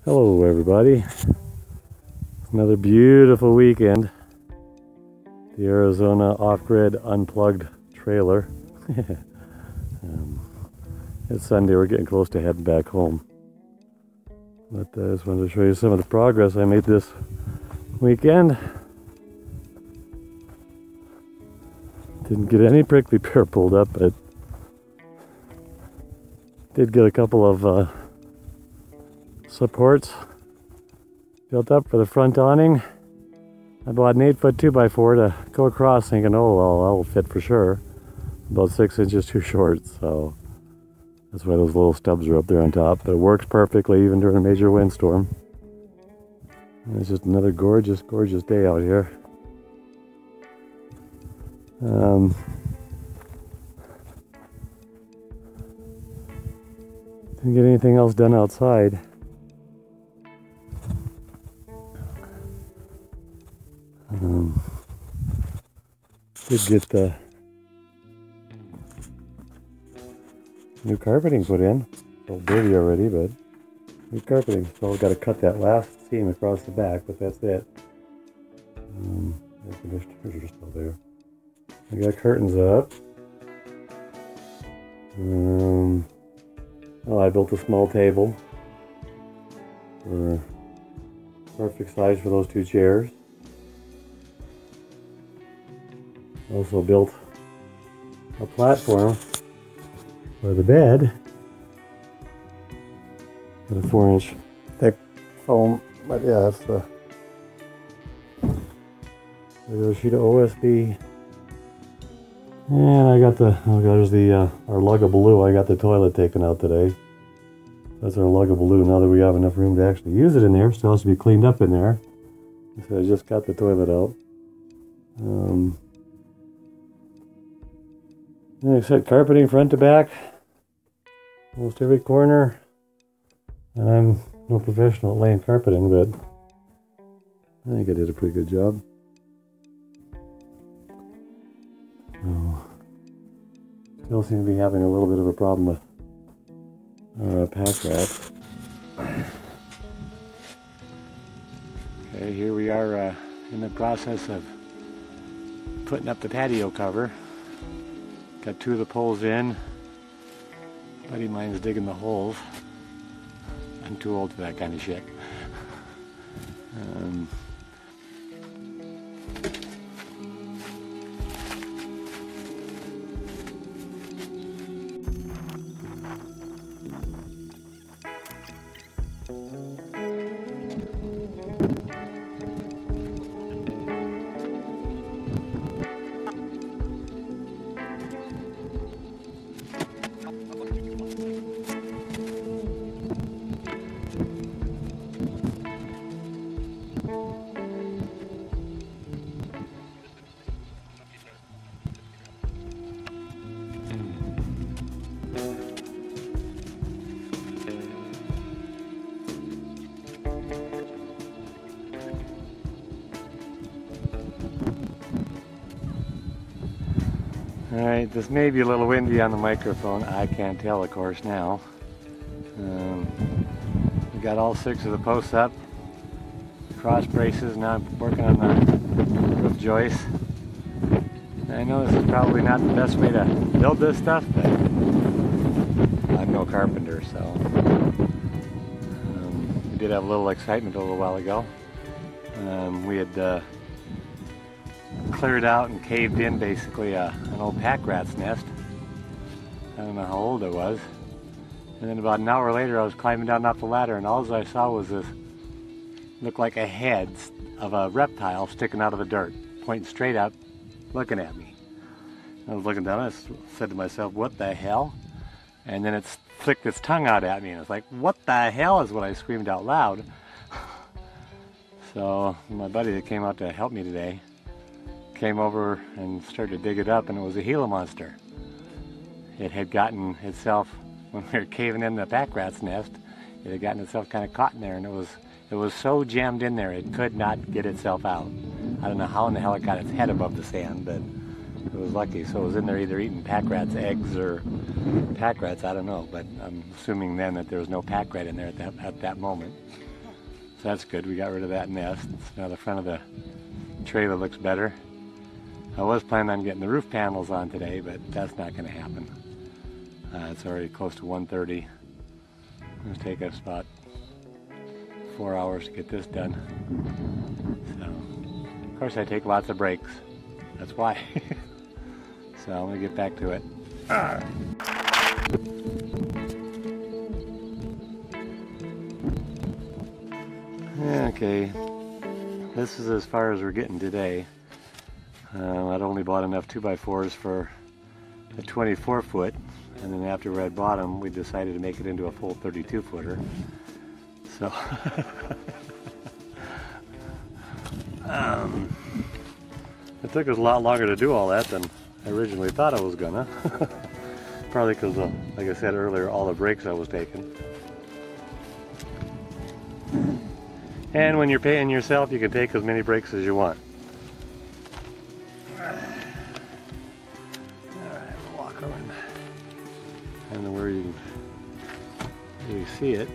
Hello everybody. Another beautiful weekend. The Arizona off-grid unplugged trailer. It's Sunday, we're getting close to heading back home. But I just wanted to show you some of the progress I made this weekend. Didn't get any prickly pear pulled up, but did get a couple of supports built up for the front awning. I bought an 8-foot 2x4 to go across, thinking, oh well, that'll fit for sure. About 6 inches too short, so that's why those little stubs are up there on top. But it works perfectly even during a major windstorm. And it's just another gorgeous, gorgeous day out here. Didn't get anything else done outside. Did get the new carpeting put in. It's a little dirty already, but new carpeting. So I've got to cut that last seam across the back, but that's it. Air conditioners are still there. I got curtains up. Oh, I built a small table. For perfect size for those 2 chairs. Also built a platform for the bed. Got a 4-inch thick foam, but yeah, that's the regular sheet of OSB. And I got the, there's our lug of blue. I got the toilet taken out today. That's our lug of blue. Now that we have enough room to actually use it in there, still has to be cleaned up in there. So I just got the toilet out. Then I set carpeting front to back, almost every corner. And I'm no professional at laying carpeting, but I think I did a pretty good job. Still seem to be having a little bit of a problem with our pack rats. Okay, here we are in the process of putting up the patio cover. Got 2 of the poles in. A buddy of mine's digging the holes. I'm too old for that kind of shit. Alright, this may be a little windy on the microphone. I can't tell, of course, now. We got all 6 of the posts up. Cross braces. Now I'm working on the roof joists. I know this is probably not the best way to build this stuff, but I'm no carpenter, so we did have a little excitement a little while ago. We had cleared out and caved in basically an old pack rat's nest. I don't know how old it was. And then about an hour later I was climbing down off the ladder, and all I saw was this, looked like a head of a reptile sticking out of the dirt, pointing straight up, looking at me. I was looking down and I said to myself, what the hell? And then it flicked its tongue out at me, and I was like, what the hell, is what I screamed out loud. So my buddy that came out to help me today came over and started to dig it up, and it was a Gila monster. It had gotten itself, when we were caving in the pack rat's nest, it had gotten itself kind of caught in there, and it was so jammed in there it could not get itself out. I don't know how in the hell it got its head above the sand, but it was lucky. So it was in there either eating pack rats' eggs or pack rats, I don't know, but I'm assuming then that there was no pack rat in there at that moment. So that's good. We got rid of that nest. So now the front of the trailer looks better. I was planning on getting the roof panels on today, but that's not going to happen. It's already close to 1:30. It'll take us about 4 hours to get this done. So, of course I take lots of breaks. That's why. So I'm going to get back to it. Okay, this is as far as we're getting today. I'd only bought enough 2x4s for a 24-foot, and then after we had bought them, we decided to make it into a full 32-footer. So, it took us a lot longer to do all that than I originally thought I was gonna. Probably because, like I said earlier, all the breaks I was taking. And when you're paying yourself, you can take as many breaks as you want. Alright, we'll walk around. I don't know where you can really see it.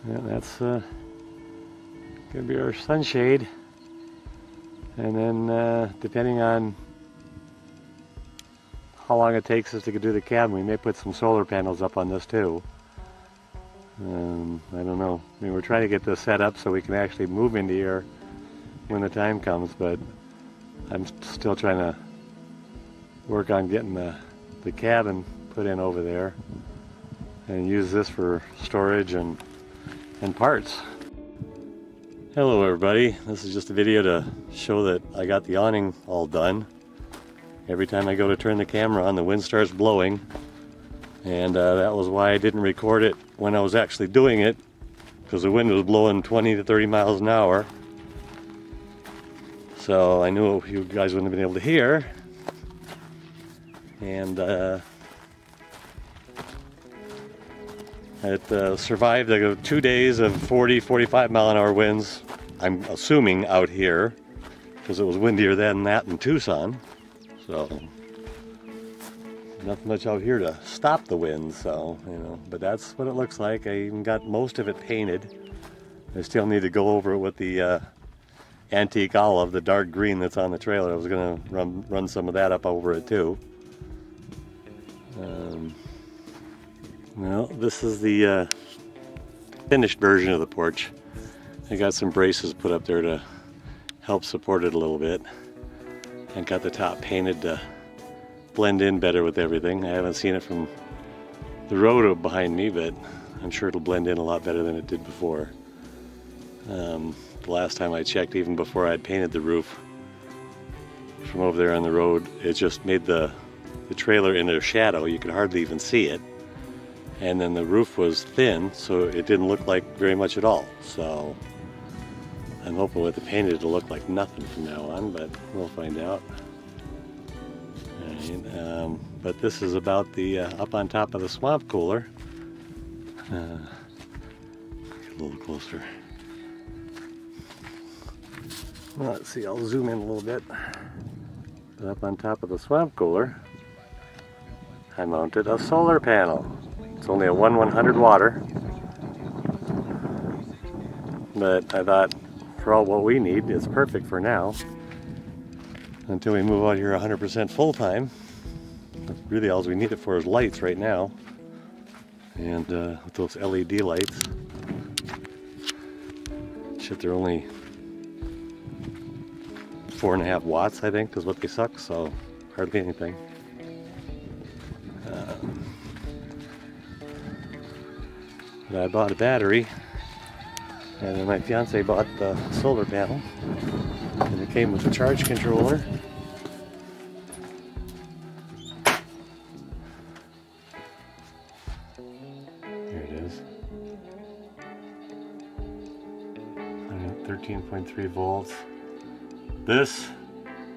Yeah, that's gonna be our sunshade, and then depending on how long it takes us to do the cabin, we may put some solar panels up on this too. I don't know. I mean, we're trying to get this set up so we can actually move into here when the time comes, but I'm still trying to work on getting the cabin put in over there and use this for storage and parts. Hello everybody, this is just a video to show that I got the awning all done. Every time I go to turn the camera on, the wind starts blowing, and that was why I didn't record it when I was actually doing it, because the wind was blowing 20 to 30 miles an hour. So I knew you guys wouldn't have been able to hear, and it survived 2 days of 40-45 mile an hour winds, I'm assuming out here, because it was windier than that in Tucson. So, nothing much out here to stop the wind, so, you know, but that's what it looks like. I even got most of it painted. I still need to go over it with the antique olive, the dark green that's on the trailer. I was going to run some of that up over it too. Well, this is the finished version of the porch. I got some braces put up there to help support it a little bit, and got the top painted to blend in better with everything. I haven't seen it from the road behind me, but I'm sure it'll blend in a lot better than it did before. The last time I checked, even before I'd painted the roof, from over there on the road, it just made the trailer into a shadow. You could hardly even see it. And then the roof was thin, so it didn't look like very much at all. So I'm hoping with the painted it'll look like nothing from now on, but we'll find out. Right, but this is about the up on top of the swamp cooler. Get a little closer. Well, let's see, I'll zoom in a little bit. But up on top of the swamp cooler, I mounted a solar panel. It's only a 1/100 water, but I thought for all what we need, it's perfect for now. Until we move out here 100% full time. Really all we need it for is lights right now. And with those LED lights. Shit, they're only 4.5 watts, I think, is what they suck, so hardly anything. But I bought a battery, and then my fiance bought the solar panel, and it came with a charge controller. Here it is. 13.3 volts. This,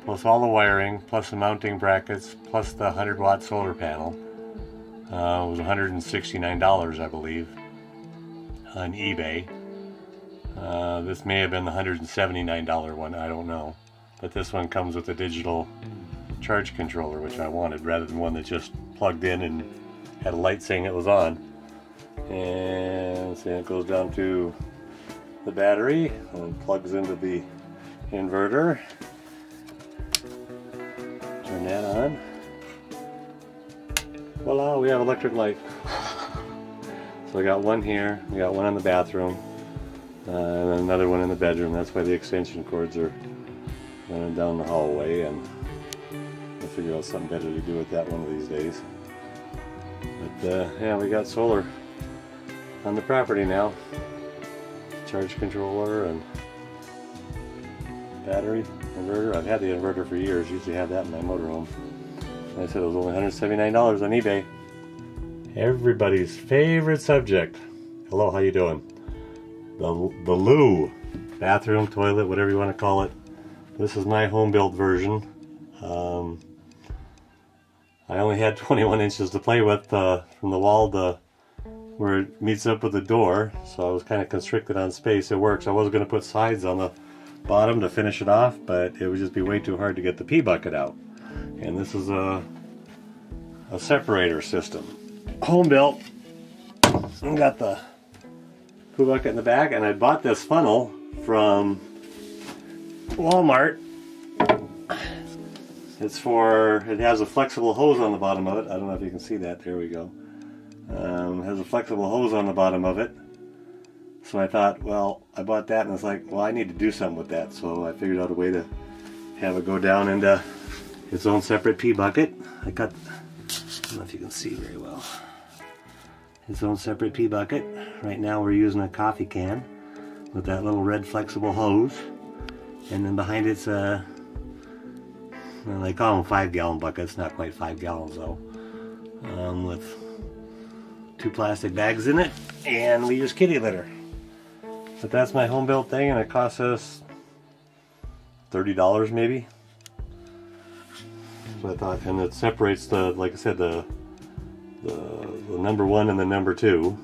plus all the wiring, plus the mounting brackets, plus the 100-watt solar panel, was $169, I believe. on eBay. This may have been the $179 one, I don't know. But this one comes with a digital charge controller, which I wanted, rather than one that just plugged in and had a light saying it was on. And so it goes down to the battery and plugs into the inverter. Turn that on. Voila, we have electric light. So I got one here, we got one in the bathroom, and then another one in the bedroom. That's why the extension cords are running down the hallway, and I'll figure out something better to do with that one of these days. But yeah, we got solar on the property now. Charge controller and battery, inverter. I've had the inverter for years, usually have that in my motorhome. And I said it was only $179 on eBay. Everybody's favorite subject. Hello, how you doing? The loo. Bathroom, toilet, whatever you want to call it. This is my home built version. I only had 21 inches to play with from the wall to where it meets up with the door, so I was kind of constricted on space. It works. I was going to put sides on the bottom to finish it off, but it would just be way too hard to get the pee bucket out. And this is a separator system. Home built. I got the poo bucket in the back, and I bought this funnel from Walmart. It has a flexible hose on the bottom of it. I don't know if you can see that. There we go. It has a flexible hose on the bottom of it. So I thought, well, I bought that and it's like, well, I need to do something with that. So I figured out a way to have it go down into its own separate pee bucket. I don't know if you can see very well. Its own separate pee bucket. Right now we're using a coffee can with that little red flexible hose. And then behind it's well, they call them 5-gallon buckets, not quite 5 gallons though. With 2 plastic bags in it, and we use kitty litter. But that's my home built thing, and it cost us $30 maybe. So I thought, and it separates the, like I said, the number 1 and the number 2.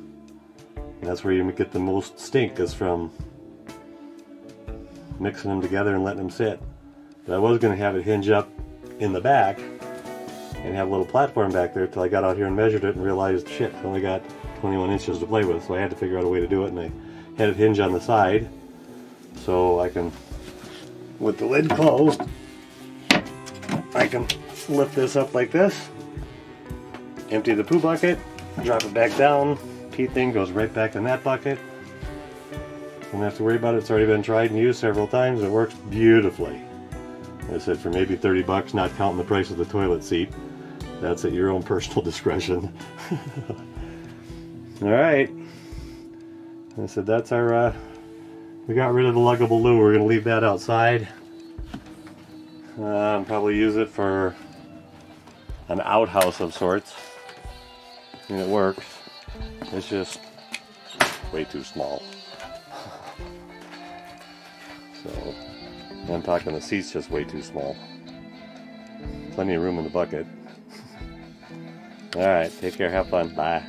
And that's where you get the most stink, is from mixing them together and letting them sit. But I was going to have it hinge up in the back and have a little platform back there till I got out here and measured it and realized, shit, I only got 21 inches to play with, so I had to figure out a way to do it, and I had it hinge on the side so I can, with the lid closed, I can lift this up like this, empty the poo bucket, drop it back down, pee thing goes right back in that bucket. Don't have to worry about it. It's already been tried and used several times. It works beautifully. Like I said, for maybe 30 bucks, not counting the price of the toilet seat. That's at your own personal discretion. Alright. I said that's our, we got rid of the luggable loo. We're going to leave that outside. Probably use it for an outhouse of sorts. And it works. It's just way too small. So, I'm talking the seat's just way too small. Plenty of room in the bucket. Alright, take care, have fun, bye.